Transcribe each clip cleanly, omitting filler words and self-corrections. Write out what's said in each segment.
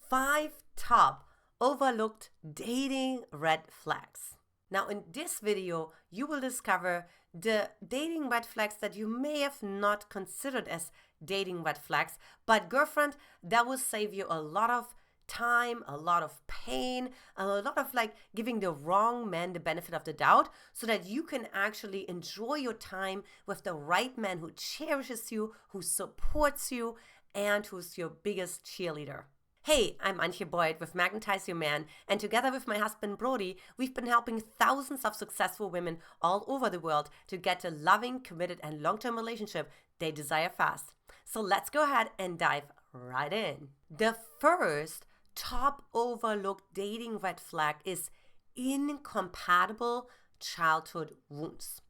5 top overlooked dating red flags. Now, in this video, you will discover the dating red flags that you may have not considered as dating red flags, but girlfriend, that will save you a lot of time, a lot of pain, a lot of giving the wrong man the benefit of the doubt so that you can actually enjoy your time with the right man who cherishes you, who supports you, and who's your biggest cheerleader. Hey, I'm Antia Boyd with Magnetize Your Man, and together with my husband Brody, we've been helping thousands of successful women all over the world to get a loving, committed, and long-term relationship they desire fast. So let's go ahead and dive right in. The first top overlooked dating red flag is incompatible childhood wounds.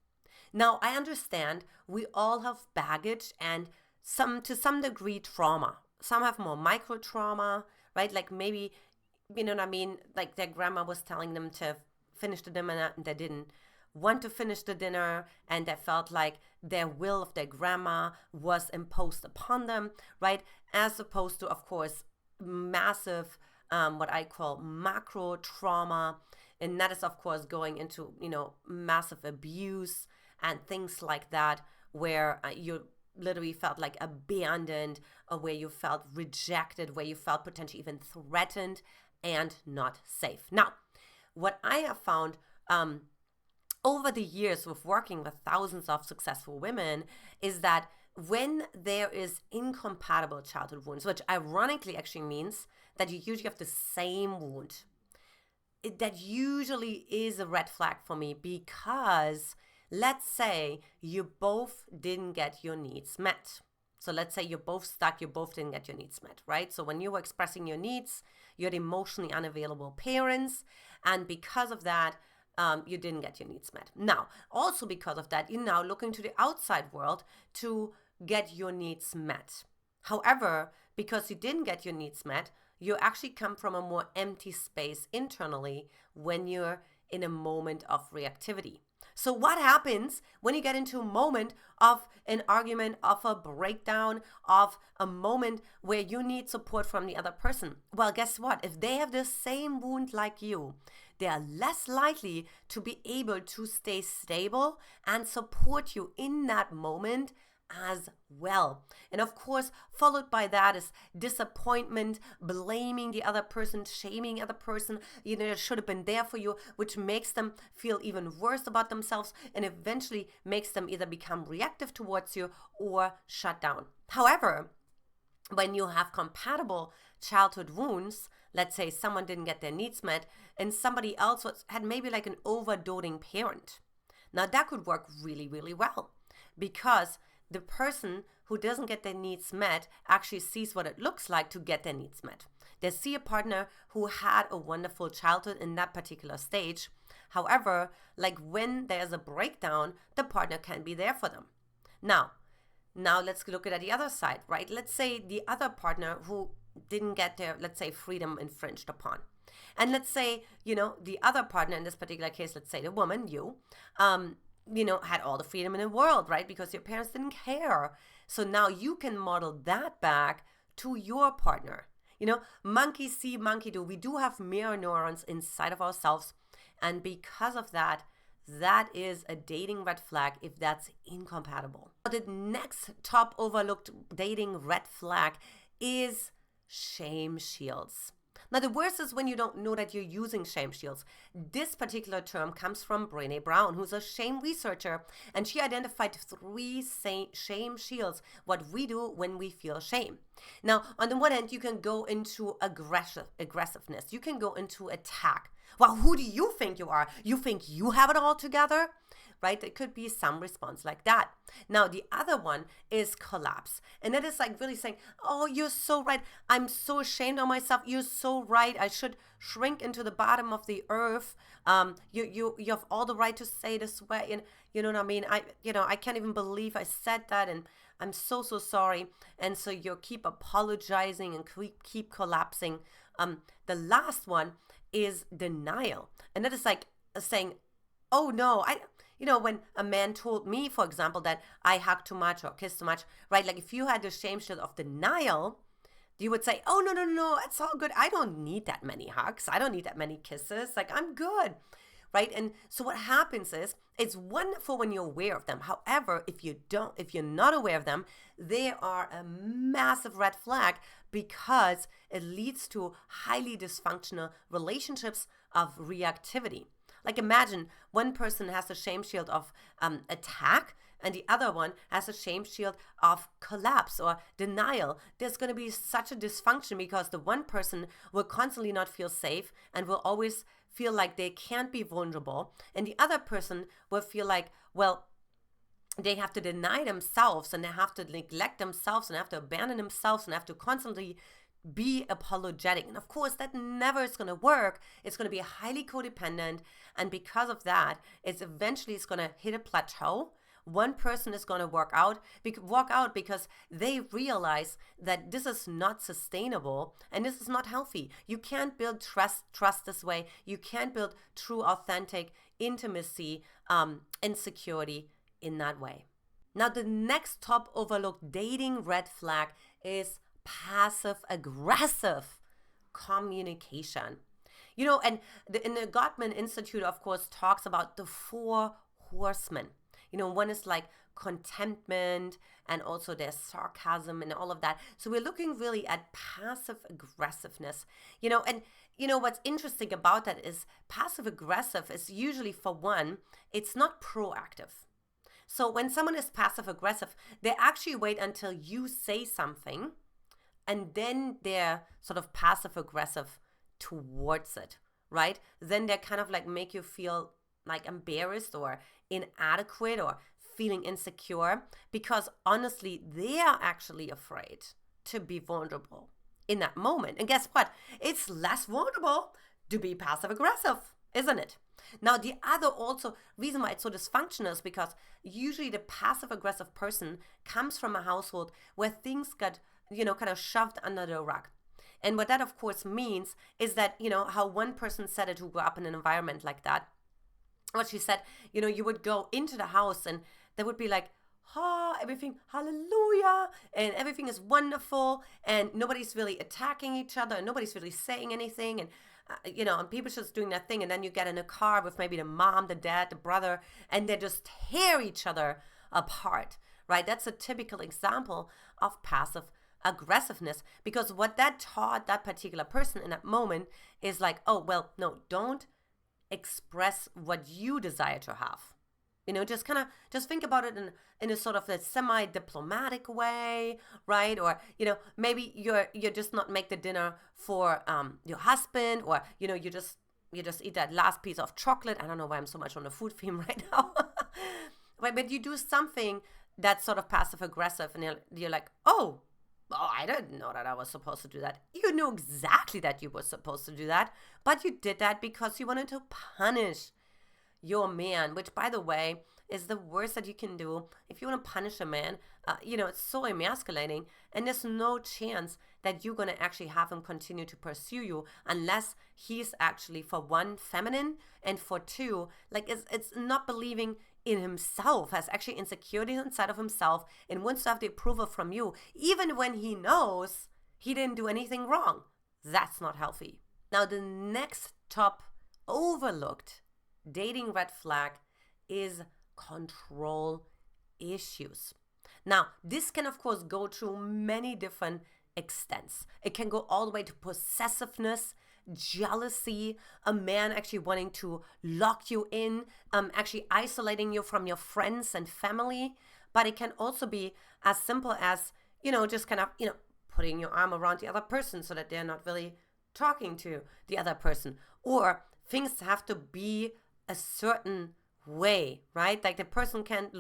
Now, I understand we all have baggage and to some degree trauma. Some have more micro trauma, right? Like maybe, you know what I mean? Like their grandma was telling them to finish the dinner and they didn't want to finish the dinner, and they felt like their will of their grandma was imposed upon them, right? As opposed to, of course, massive, what I call macro trauma. And that is, of course, going into, massive abuse and things like that, where you literally felt like abandoned, or where you felt rejected, where you felt potentially even threatened and not safe. Now, what I have found over the years with working with thousands of successful women is that when there is incompatible childhood wounds, which ironically actually means that you usually have the same wound, that usually is a red flag for me, because let's say you both didn't get your needs met. So let's say you're both stuck, you both didn't get your needs met, right? So when you were expressing your needs, you had emotionally unavailable parents, and because of that, you didn't get your needs met. Now, also because of that, you're now looking to the outside world to get your needs met. However, because you didn't get your needs met, you actually come from a more empty space internally when you're in a moment of reactivity. So what happens when you get into a moment of an argument, of a breakdown, of a moment where you need support from the other person? Well, guess what? If they have the same wound like you, they are less likely to be able to stay stable and support you in that moment as well. And of course, followed by that is disappointment, blaming the other person, shaming the other person, it should have been there for you, which makes them feel even worse about themselves and eventually makes them either become reactive towards you or shut down. However, when you have compatible childhood wounds, let's say someone didn't get their needs met and somebody else had maybe like an overdoting parent. Now that could work really, really well, because the person who doesn't get their needs met actually sees what it looks like to get their needs met. They see a partner who had a wonderful childhood in that particular stage. However, when there's a breakdown, the partner can be there for them. Now let's look at the other side, right? Let's say the other partner who didn't get their, let's say, freedom infringed upon. And let's say, the other partner in this particular case, let's say the woman, you, had all the freedom in the world, right? Because your parents didn't care. So now you can model that back to your partner. Monkey see, monkey do. We do have mirror neurons inside of ourselves. And because of that, that is a dating red flag if that's incompatible. The next top overlooked dating red flag is shame shields. Now, the worst is when you don't know that you're using shame shields. This particular term comes from Brené Brown, who's a shame researcher, and she identified 3 shame shields, what we do when we feel shame. Now, on the one hand, you can go into aggressiveness. You can go into attack. Well, who do you think you are? You think you have it all together? Right? It could be some response like that. Now, the other one is collapse. And that is really saying, oh, you're so right. I'm so ashamed of myself. You're so right. I should shrink into the bottom of the earth. You have all the right to say this way. And you know what I mean? I can't even believe I said that. And I'm so sorry. And so you keep apologizing and keep collapsing. The last one is denial. And that is saying, oh no, when a man told me, for example, that I hug too much or kiss too much, right? If you had the shame shield of denial, You would say, oh, no, no, no, it's all good. I don't need that many hugs. I don't need that many kisses. Like, I'm good, right? And so what happens is, it's wonderful when you're aware of them. However, if you're not aware of them, they are a massive red flag because it leads to highly dysfunctional relationships of reactivity. Like, imagine one person has a shame shield of attack, and the other one has a shame shield of collapse or denial. There's going to be such a dysfunction because the one person will constantly not feel safe and will always feel like they can't be vulnerable. And the other person will feel like, well, they have to deny themselves and they have to neglect themselves and have to abandon themselves and have to constantly be apologetic. And of course, that never is going to work. It's going to be highly codependent. And because of that, it's going to hit a plateau. One person is going to walk out because they realize that this is not sustainable and this is not healthy. You can't build trust this way. You can't build true, authentic intimacy and security in that way. Now, the next top overlooked dating red flag is passive-aggressive communication. And the Gottman Institute, of course, talks about the 4 horsemen. One is like contentment, and also there's sarcasm and all of that. So we're looking really at passive aggressiveness, and what's interesting about that is passive aggressive is usually, for one, it's not proactive. So when someone is passive aggressive, they actually wait until you say something, and then they're sort of passive aggressive towards it, right? Then they kind of like make you feel like embarrassed or inadequate or feeling insecure, because honestly, they are actually afraid to be vulnerable in that moment. And guess what? It's less vulnerable to be passive aggressive, isn't it? Now, the other also reason why it's so dysfunctional is because usually the passive aggressive person comes from a household where things got, kind of shoved under the rug. And what that, of course, means is that, how one person said it who grew up in an environment like that. What she said, you would go into the house and there would be like, everything, hallelujah, and everything is wonderful, and nobody's really attacking each other, and nobody's really saying anything, and and people just doing their thing, and then you get in a car with maybe the mom, the dad, the brother, and they just tear each other apart, right? That's a typical example of passive aggressiveness, because what that taught that particular person in that moment is like, oh, well, no, don't express what you desire to have. Just think about it in a sort of a semi-diplomatic way, right? Or, maybe you're just not make the dinner for your husband, or, you just eat that last piece of chocolate. I don't know why I'm so much on the food theme right now. Right? But you do something that's sort of passive aggressive, and you're like, oh, I didn't know that I was supposed to do that. You knew exactly that you were supposed to do that, but you did that because you wanted to punish your man, which, by the way, is the worst that you can do. If you want to punish a man, it's so emasculating, and there's no chance that you're going to actually have him continue to pursue you unless he's actually, for one, feminine, and for two, like it's not believing in himself, has actually insecurity inside of himself, and wants to have the approval from you, even when he knows he didn't do anything wrong. That's not healthy. Now, the next top overlooked dating red flag is control issues. Now, this can, of course, go through many different extents. It can go all the way to possessiveness, jealousy, a man actually wanting to lock you in, actually isolating you from your friends and family. But it can also be as simple as, just kind of, putting your arm around the other person so that they're not really talking to the other person. Or things have to be a certain way, right? Like the person can't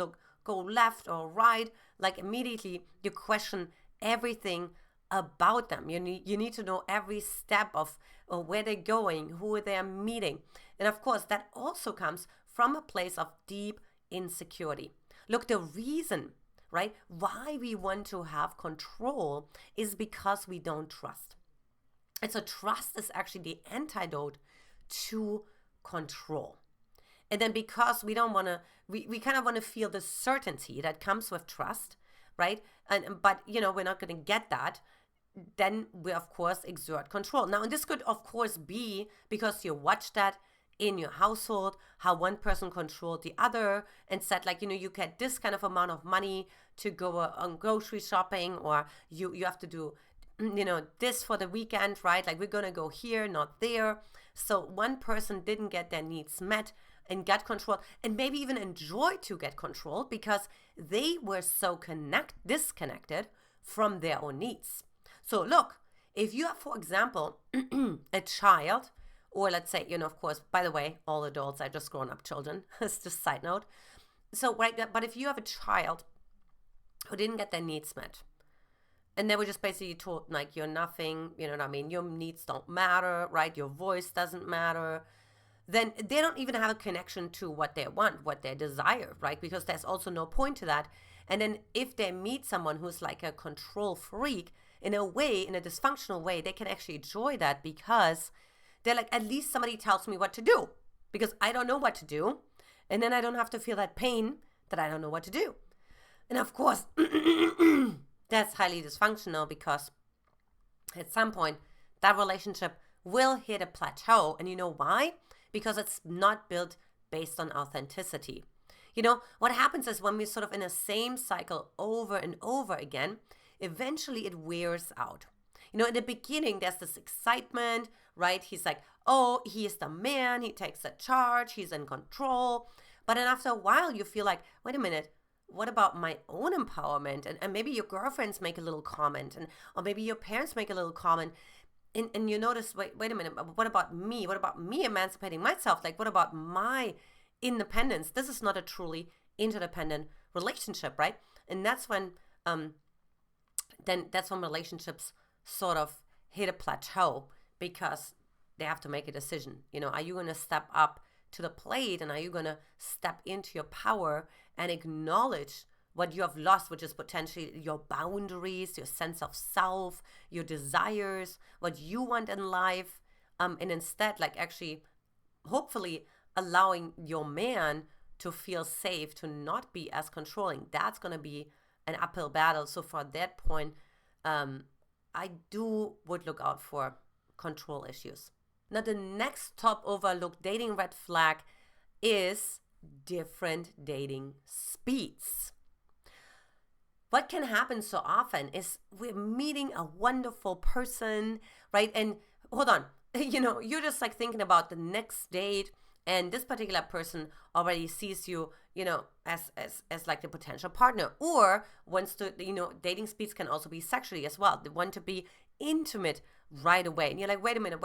go left or right. Like immediately you question everything about them. You need to know every step of where they're going, who they're meeting. And of course, that also comes from a place of deep insecurity. Look, the reason, right, why we want to have control is because we don't trust. And so trust is actually the antidote to control. And then because we don't want to, we kind of want to feel the certainty that comes with trust, right? But we're not going to get that. then we, of course, exert control. Now, and this could, of course, be because you watched that in your household, how one person controlled the other and said, like, you get this kind of amount of money to go on grocery shopping, or you have to do, this for the weekend, right? Like, we're going to go here, not there. So one person didn't get their needs met and got control, and maybe even enjoyed to get control because they were so disconnected from their own needs. So look, if you have, for example, a child, or let's say, of course, by the way, all adults are just grown-up children. It's just a side note. So, right, but if you have a child who didn't get their needs met, and they were just basically told, like, you're nothing, you know what I mean? Your needs don't matter, right? Your voice doesn't matter. Then they don't even have a connection to what they want, what they desire, right? Because there's also no point to that. And then if they meet someone who's like a control freak, in a way, in a dysfunctional way, they can actually enjoy that because they're like, at least somebody tells me what to do, because I don't know what to do. And then I don't have to feel that pain that I don't know what to do. And of course, that's highly dysfunctional, because at some point that relationship will hit a plateau. And you know why? Because it's not built based on authenticity. What happens is when we're sort of in the same cycle over and over again, eventually it wears out. In the beginning, there's this excitement, right? He's like, oh, he is the man. He takes the charge. He's in control. But then after a while, you feel like, wait a minute, what about my own empowerment? And maybe your girlfriends make a little comment, or maybe your parents make a little comment. And you notice, wait a minute, what about me? What about me emancipating myself? Like, what about my independence? This is not a truly interdependent relationship, right? And that's when relationships sort of hit a plateau, because they have to make a decision. Are you going to step up to the plate, and are you going to step into your power and acknowledge what you have lost, which is potentially your boundaries, your sense of self, your desires, what you want in life, and instead, like, actually, hopefully allowing your man to feel safe, to not be as controlling. That's going to be an uphill battle. So for that point, I would look out for control issues. Now, the next top overlooked dating red flag is different dating speeds. What can happen so often is we're meeting a wonderful person, right? And hold on, you're just like thinking about the next date, and this particular person already sees you, as like the potential partner, or wants to, dating speeds can also be sexually as well. They want to be intimate right away. And you're like, wait a minute.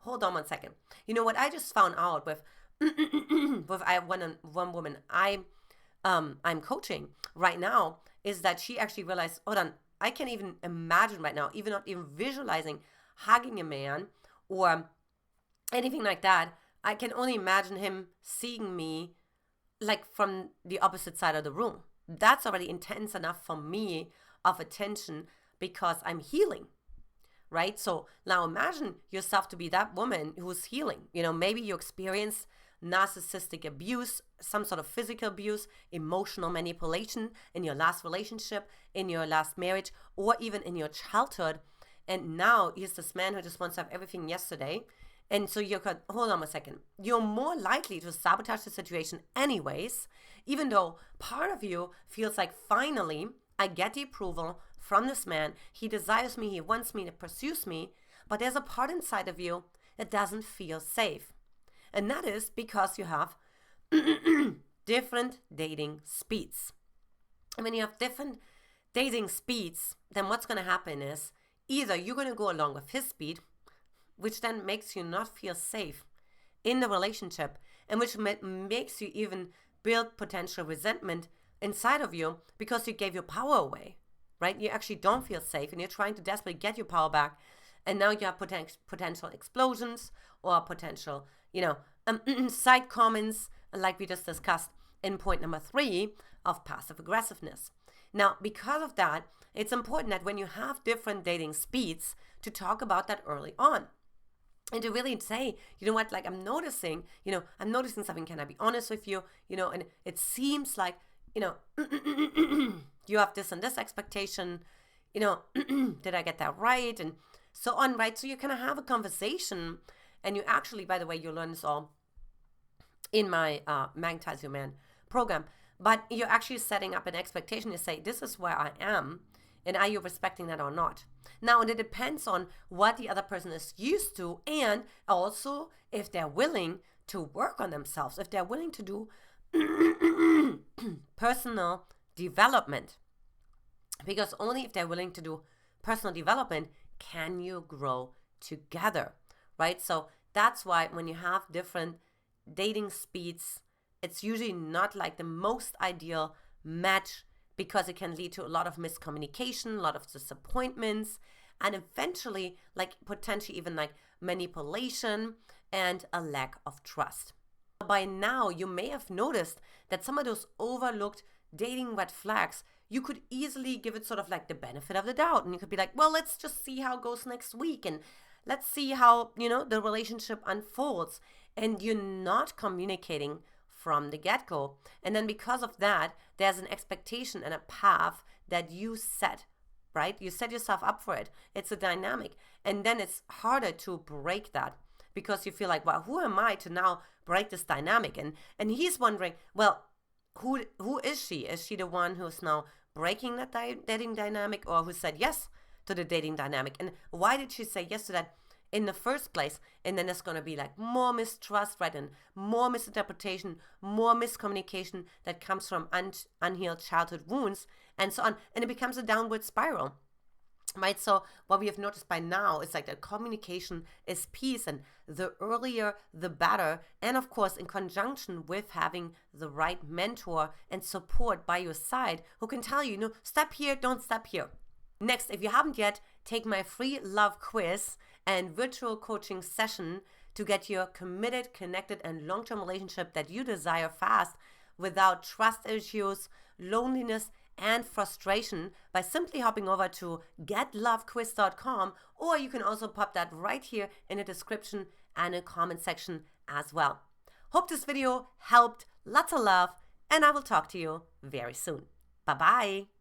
Hold on one second. What I just found out with, I have one woman I'm coaching right now, is that she actually realized, hold on, I can't even imagine right now, not even visualizing hugging a man or anything like that. I can only imagine him seeing me like from the opposite side of the room. That's already intense enough for me of attention, because I'm healing, right? So now imagine yourself to be that woman who's healing. Maybe you experience narcissistic abuse, some sort of physical abuse, emotional manipulation in your last relationship, in your last marriage, or even in your childhood. And now here's this man who just wants to have everything yesterday. And so hold on a second. You're more likely to sabotage the situation anyways, even though part of you feels like, finally, I get the approval from this man. He desires me. He wants me. He pursues me. But there's a part inside of you that doesn't feel safe. And that is because you have different dating speeds. And when you have different dating speeds, then what's going to happen is either you're going to go along with his speed, which then makes you not feel safe in the relationship, and which makes you even build potential resentment inside of you because you gave your power away, right? You actually don't feel safe, and you're trying to desperately get your power back, and now you have potential explosions or potential, side comments, like we just discussed in point number 3 of passive aggressiveness. Now, because of that, it's important that when you have different dating speeds, to talk about that early on. And to really say, what, like, I'm noticing something. Can I be honest with you? And it seems like, you have this and this expectation. did I get that right? And so on, right? So you kind of have a conversation, and you actually, by the way, you learn this all in my Magnetize Your Man program, but you're actually setting up an expectation to say, this is where I am, and are you respecting that or not? Now, it depends on what the other person is used to, and also if they're willing to work on themselves, if they're willing to do personal development. Because only if they're willing to do personal development can you grow together, right? So that's why when you have different dating speeds, it's usually not like the most ideal match, because it can lead to a lot of miscommunication, a lot of disappointments, and eventually like potentially even like manipulation and a lack of trust. By now, you may have noticed that some of those overlooked dating red flags, you could easily give it sort of like the benefit of the doubt. And you could be like, well, let's just see how it goes next week. And let's see how, the relationship unfolds. And you're not communicating from the get-go. And then because of that, there's an expectation and a path that you set, right? You set yourself up for it. It's a dynamic. And then it's harder to break that, because you feel like, well, who am I to now break this dynamic? And he's wondering, well, who is she? Is she the one who's now breaking that dating dynamic, or who said yes to the dating dynamic? And why did she say yes to that in the first place? And then there's going to be like more mistrust, right? And more misinterpretation, more miscommunication that comes from unhealed childhood wounds, and so on. And it becomes a downward spiral. Right, so what we have noticed by now is like that communication is peace, and the earlier the better. And of course, in conjunction with having the right mentor and support by your side who can tell you, step here, don't step here. Next, if you haven't yet, take my free love quiz and virtual coaching session to get your committed, connected, and long-term relationship that you desire fast, without trust issues, loneliness, and frustration, by simply hopping over to getlovequiz.com, or you can also pop that right here in the description and a comment section as well. Hope this video helped. Lots of love, and I will talk to you very soon. Bye-bye.